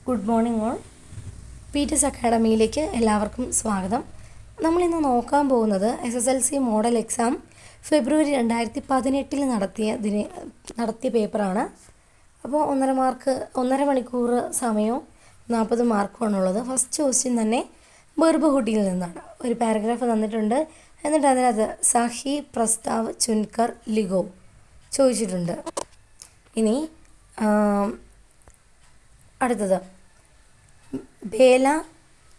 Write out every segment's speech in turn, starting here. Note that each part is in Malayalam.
Good morning all. പീറ്റേഴ്സ് അക്കാഡമിയിലേക്ക് എല്ലാവർക്കും സ്വാഗതം. നമ്മളിന്ന് നോക്കാൻ പോകുന്നത് SSLC മോഡൽ എക്സാം ഫെബ്രുവരി 2018 നടത്തിയ പേപ്പറാണ്. അപ്പോൾ 1.5 മണിക്കൂർ സമയവും 40 മാർക്കുമാണുള്ളത്. ഫസ്റ്റ് ക്വസ്റ്റ്യൻ തന്നെ ബർബഹുട്ടിയിൽ നിന്നാണ്. ഒരു പാരഗ്രാഫ് തന്നിട്ടുണ്ട്. എന്നിട്ട് അതിനകത്ത് സാഹി പ്രസ്താവ് ചുൻകർ ലിഖോ ചോദിച്ചിട്ടുണ്ട്. ഇനി അടുത്തത് ബേല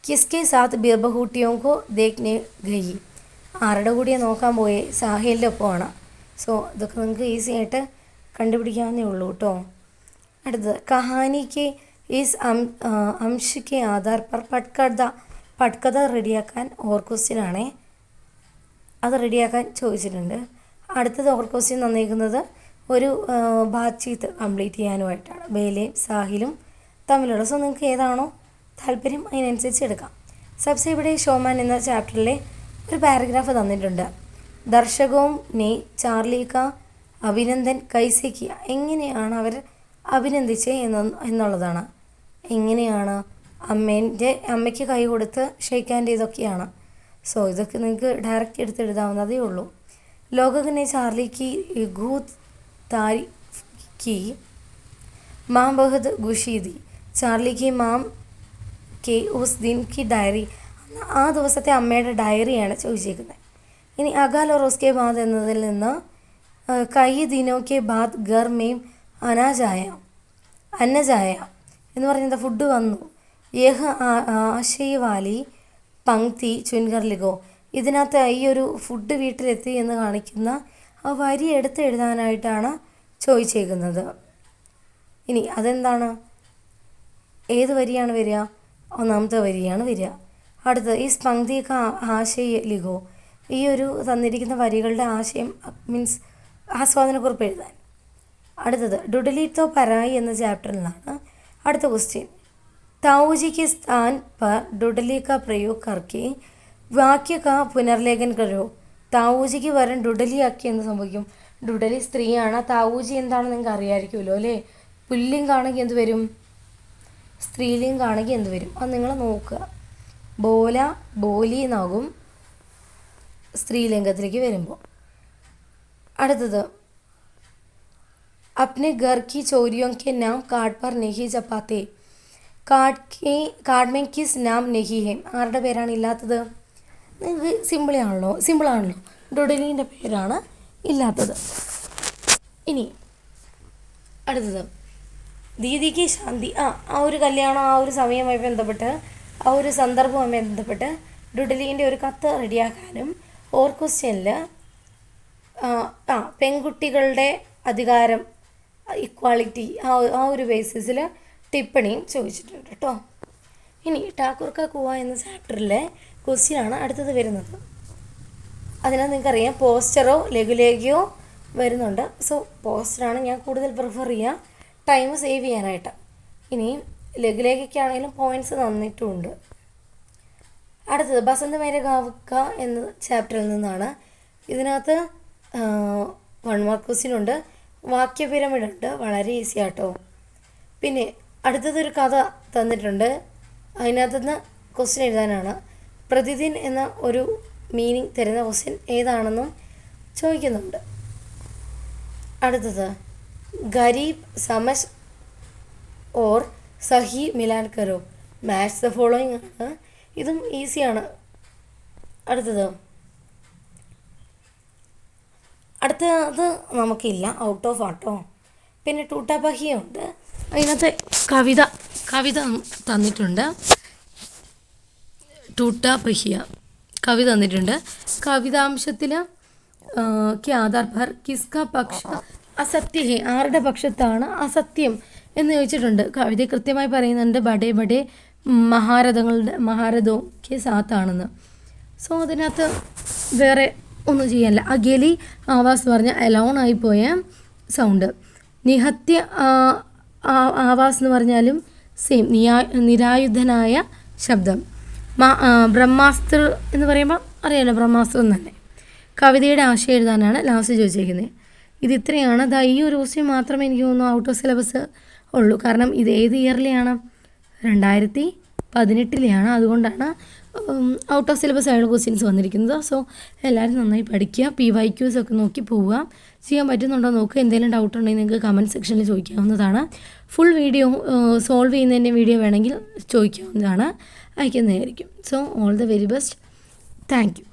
കിസ്കെ സാത്ത് ബിർബഹൂട്ടിയോങ്കോ ദേഖ്നെ ഗയി. ആരുടെ കൂടിയാണ് നോക്കാൻ പോയി? സാഹിലിൻ്റെ ഒപ്പമാണ്. സോ ഇതൊക്കെ നിങ്ങൾക്ക് ഈസി ആയിട്ട് കണ്ടുപിടിക്കാവുന്നേ ഉള്ളൂ കേട്ടോ. അടുത്തത് കഹാനിക്ക് ഈസ് അംശ് കെ ആധാർ പർ പട്കഥ റെഡിയാക്കാൻ ഓർ ക്വസ്റ്റ്യൻ ആണേ. അത് റെഡിയാക്കാൻ ചോദിച്ചിട്ടുണ്ട്. അടുത്തത് ഓർ ക്വസ്റ്റ്യൻ തന്നിരിക്കുന്നത് ഒരു ബാത്ചീത്ത് കംപ്ലീറ്റ് ചെയ്യാനുമായിട്ടാണ്. ബേലയും സാഹിലും തമ്മിലുള്ള. സോ നിങ്ങൾക്ക് ഏതാണോ താല്പര്യം അതിനനുസരിച്ച് എടുക്കാം. സബ്സെ ഇവിടെ ഷോമാൻ എന്ന ചാപ്റ്ററിലെ ഒരു പാരഗ്രാഫ് തന്നിട്ടുണ്ട്. ദർശകവും നെ ചാർലി കാ അഭിനന്ദൻ കൈസെ കിയ. എങ്ങനെയാണ് അവർ അഭിനന്ദിച്ചത് എന്നുള്ളതാണ്. എങ്ങനെയാണ് അമ്മയ്ക്ക് കൈ കൊടുത്ത് ഷെയ്ക്കാൻ്റെ ഇതൊക്കെയാണ്. സോ ഇതൊക്കെ നിങ്ങൾക്ക് ഡയറക്റ്റ് എടുത്ത് എഴുതാവുന്നതേ ഉള്ളൂ. ലോകകനെ ചാർലിക്ക് ഗൂത് താരി കി മാം ബഹദ് ഖുഷി ദി. ചാർലിക്ക് മാം കെ ഉസ് ദിൻ കി ഡയറി. ആ ദിവസത്തെ അമ്മയുടെ ഡയറിയാണ് ചോദിച്ചേക്കുന്നത്. ഇനി അകാൽ ഓർ ഉസ്കെ ബാദ് എന്നതിൽ നിന്ന് കൈ ദിനോ കെ ബാദ് ഗർ മേം അന്നജായ എന്ന് പറയുന്നത് ഫുഡ് വന്നു. യഹ് ആശയ് വാലി പങ്ക്തി ചുൻകർ ലിഖോ. ഇതിനകത്ത് ഈ ഒരു ഫുഡ് വീട്ടിലെത്തി എന്ന് കാണിക്കുന്ന ആ വരി എടുത്ത് എഴുതാനായിട്ടാണ് ചോദിച്ചേക്കുന്നത്. ഇനി അതെന്താണ്? ഏത് വരിയാണ് വരിക? ഒന്നാമത്തെ വരിയാണ് വരിക. അടുത്തത് ഈ പങ്ക്തിയൊക്കെ ആശയ ലിഖോ. ഈ ഒരു തന്നിരിക്കുന്ന വരികളുടെ ആശയം മീൻസ് ആസ്വാദനക്കുറിപ്പ് എഴുതാൻ. അടുത്തത് ഡുഡലിത്തോ പരായി എന്ന ചാപ്റ്ററിൽ നിന്നാണ് അടുത്ത ക്വസ്റ്റ്യൻ. താഊജി കെ സ്ഥാൻ പർ ഡുഡലി കാ പ്രयोग करके വാക്യ കാ പുനർലേഖൻ കരോ. താഊജിക്ക് വരൻ ഡുഡലി ആക്കി എന്ന് സംഭവിക്കും. ഡുഡലി സ്ത്രീയാണ്. താഊജി എന്താണെന്ന് നിങ്ങൾക്ക് അറിയാമായിരിക്കുമല്ലോ അല്ലേ? പുല്ലിംഗാണെങ്കിൽ എന്ത് വരും? സ്ത്രീലിംഗാണെങ്കിൽ എന്ത് വരും? അത് നിങ്ങൾ നോക്കുക. ബോല ബോലി എന്നാകും സ്ത്രീലിംഗത്തിലേക്ക് വരുമ്പോൾ. അടുത്തത് अपने घर की चोरियों के नाम कार्ड पर नहीं छपाते. कार्ड में किस नाम नहीं है. ആരുടെ പേരാണ് ഇല്ലാത്തത്? നിങ്ങൾക്ക് സിമ്പിളാണല്ലോ. ഡുഡലീൻ്റെ പേരാണ് ഇല്ലാത്തത്. ഇനി അടുത്തത് ദീദിക്ക് ശാന്തി. ആ ഒരു കല്യാണം ആ ഒരു സമയവുമായി ബന്ധപ്പെട്ട് ആ ഒരു സന്ദർഭവുമായി ബന്ധപ്പെട്ട് ഡുഡലീൻ്റെ ഒരു കത്ത് റെഡിയാക്കാനും ഓർ ക്വസ്റ്റ്യനിൽ പെൺകുട്ടികളുടെ അധികാരം ഇക്വാളിറ്റി ആ ഒരു ബേസിസിൽ ടിപ്പണിയും ചോദിച്ചിട്ടുണ്ട് കേട്ടോ. ഇനി ഠാക്കൂർ കാ കുവ എന്ന ചാപ്റ്ററിലെ ക്വസ്റ്റ്യനാണ് അടുത്തത് വരുന്നത്. അതിനകത്ത് നിങ്ങൾക്കറിയാം പോസ്റ്ററോ ലഘുലേഖയോ വരുന്നുണ്ട്. സോ പോസ്റ്ററാണ് ഞാൻ കൂടുതൽ പ്രിഫർ ചെയ്യുക ടൈം സേവ് ചെയ്യാനായിട്ട്. ഇനി ലഘുലേഖയ്ക്കാണെങ്കിലും പോയിൻറ്റ്സ് തന്നിട്ടുമുണ്ട്. അടുത്തത് ബസന്ത് മേരെ ഗാവ് കാ എന്ന ചാപ്റ്ററിൽ നിന്നാണ്. ഇതിനകത്ത് 1 മാർക്ക് ക്വസ്റ്റ്യൻ ഉണ്ട്. വാക്യ പിരമിഡ് ഉണ്ട്. വളരെ ഈസി ആട്ടോ. പിന്നെ അടുത്തതൊരു കഥ തന്നിട്ടുണ്ട്. അതിനകത്തുനിന്ന് ക്വസ്റ്റ്യൻ എഴുതാനാണ്. പ്രതിദിൻ എന്ന ഒരു മീനിങ് തരുന്ന ക്വസ്റ്റ്യൻ ഏതാണെന്നും ചോദിക്കുന്നുണ്ട്. അടുത്തത് ഗരീബ് സമജ് ഓർ സഹി മിലാൻ കരോ. മാച്ച് ദ ഫോളോയിങ് ആണ്. ഇതും ഈസിയാണ്. അടുത്തത് നമുക്കില്ല, ഔട്ട് ഓഫ് ആട്ടോ. പിന്നെ ടൂട്ടാപഹിയുണ്ട്. അതിനകത്ത് കവിത തന്നിട്ടുണ്ട്. ടൂട്ടാപഹിയ കവിത തന്നിട്ടുണ്ട്. കവിതാംശത്തിൽ കെ ആധാർ പർ കിസ്ക പക്ഷ അസത്യ ഹേ. ആരുടെ പക്ഷത്താണ് അസത്യം എന്ന് ചോദിച്ചിട്ടുണ്ട്. കവിത കൃത്യമായി പറയുന്നുണ്ട് ബഡേ ബഡേ മഹാരഥവും കെ സാത്താണെന്ന്. സോ അതിനകത്ത് വേറെ ഒന്നും ചെയ്യാനില്ല. അഗേലി ആവാസ് പറഞ്ഞ അലോൺ ആയിപ്പോയ സൗണ്ട്. നിഹത്യ ആവാസ് എന്ന് പറഞ്ഞാലും സെയിം നിരായുധനായ ശബ്ദം. ബ്രഹ്മാസ്ത്ര എന്ന് പറയുമ്പോൾ അറിയാലോ, ബ്രഹ്മാസ്ത്രം തന്നെ. കവിതയുടെ ആശയം എഴുതാനാണ് ലാസ്റ്റ് ചോദിച്ചിരിക്കുന്നത്. ഇത് ഇത്രയാണ്. ഈ ഒരു ക്വസ്റ്റ്യൻ മാത്രമേ എനിക്ക് തോന്നുന്നു ഔട്ട് ഓഫ് സിലബസ് ഉള്ളൂ. കാരണം ഇത് ഏത് ഇയറിലെയാണ്? 2018 അതുകൊണ്ടാണ് ഔട്ട് ഓഫ് സിലബസ് ആയുള്ള ക്വസ്റ്റ്യൻസ് വന്നിരിക്കുന്നത്. സോ എല്ലാവരും നന്നായി പഠിക്കുക, PYQs ഒക്കെ നോക്കി പോവുക. ചെയ്യാൻ പറ്റുന്നുണ്ടോ നോക്കുക. എന്തെങ്കിലും ഡൗട്ട് ഉണ്ടെങ്കിൽ നിങ്ങൾക്ക് കമൻറ്റ് സെക്ഷനിൽ ചോദിക്കാവുന്നതാണ്. ഫുൾ വീഡിയോ സോൾവ് ചെയ്യുന്നതിൻ്റെ വീഡിയോ വേണമെങ്കിൽ ചോദിക്കാവുന്നതാണ്, അയക്കുന്നതായിരിക്കും. So all the very best. Thank U.